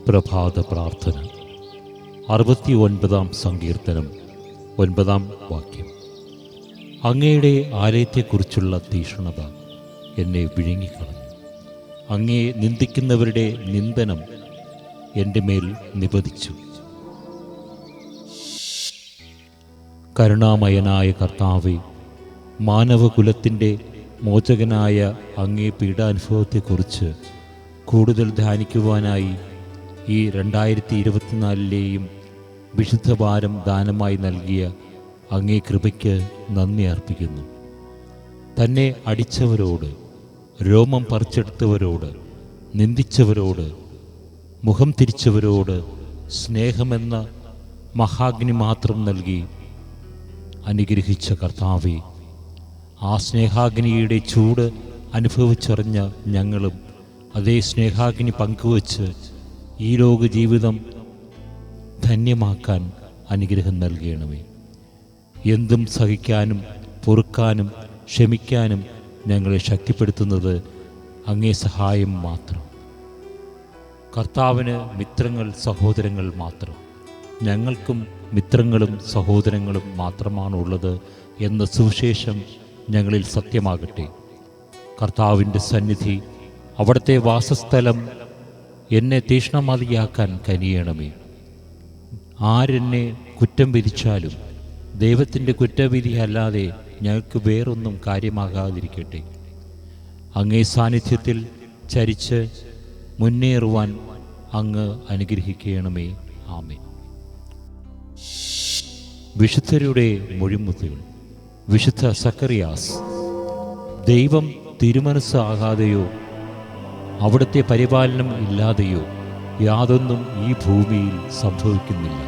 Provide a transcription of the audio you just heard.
പ്രഭാത പ്രാർത്ഥന 69 സങ്കീർത്തനം 9 വാക്യം. അങ്ങയുടെ ആലയത്തെക്കുറിച്ചുള്ള തീക്ഷ്ണത എന്നെ വിഴുങ്ങിക്കളഞ്ഞു. അങ്ങയെ നിന്ദിക്കുന്നവരുടെ നിന്ദനം എൻ്റെ മേൽ നിപതിച്ചു. കരുണാമയനായ കർത്താവേ, മാനവകുലത്തിൻ്റെ മോചകനായ അങ്ങേ പീഡാനുഭവത്തെക്കുറിച്ച് കൂടുതൽ ധ്യാനിക്കുവാനായി ഈ 2024 വിശുദ്ധഭാരം ദാനമായി നൽകിയ അങ്ങേ കൃപയ്ക്ക് നന്ദി അർപ്പിക്കുന്നു. തന്നെ അടിച്ചവരോട്, രോമം പറിച്ചെടുത്തവരോട്, നിന്ദിച്ചവരോട്, മുഖം തിരിച്ചവരോട് സ്നേഹമെന്ന മഹാഗ്നി മാത്രം നൽകി അനുഗ്രഹിച്ച കർത്താവേ, ആ സ്നേഹാഗ്നിയുടെ ചൂട് അനുഭവിച്ചറിഞ്ഞ ഞങ്ങളും അതേ സ്നേഹാഗ്നി പങ്കുവച്ച് ഈ ലോക ജീവിതം ധന്യമാക്കാൻ അനുഗ്രഹം നൽകണമേ. എന്തും സഹിക്കാനും പൊറുക്കാനും ക്ഷമിക്കാനും ഞങ്ങളെ ശക്തിപ്പെടുത്തുന്നത് അങ്ങേ സഹായം മാത്രം. കർത്താവിന് മിത്രങ്ങൾ സഹോദരങ്ങൾ മാത്രം. ഞങ്ങൾക്കും മിത്രങ്ങളും സഹോദരങ്ങളും മാത്രമാണുള്ളത് എന്ന സുവിശേഷം ഞങ്ങളിൽ സത്യമാകട്ടെ. കർത്താവിൻ്റെ സന്നിധി, അവിടുത്തെ വാസസ്ഥലം എന്നെ തീക്ഷ്ണമതിയാക്കാൻ കനിയണമേ. ആരെന്നെ കുറ്റം വിധിച്ചാലും ദൈവത്തിൻ്റെ കുറ്റവിധി അല്ലാതെ ഞങ്ങൾക്ക് വേറൊന്നും കാര്യമാകാതിരിക്കട്ടെ. അങ്ങേ സാന്നിധ്യത്തിൽ ചരിച്ച് മുന്നേറുവാൻ അങ്ങ് അനുഗ്രഹിക്കണമേ. ആമേൻ. വിശുദ്ധരുടെ മൊഴിമുത്തുകൾ. വിശുദ്ധ സക്കറിയാസ്. ദൈവം തിരുമനസ് ആകാതെയോ അവിടുത്തെ പരിപാലനം ഇല്ലാതെയോ യാതൊന്നും ഈ ഭൂമിയിൽ സംഭവിക്കുന്നില്ല.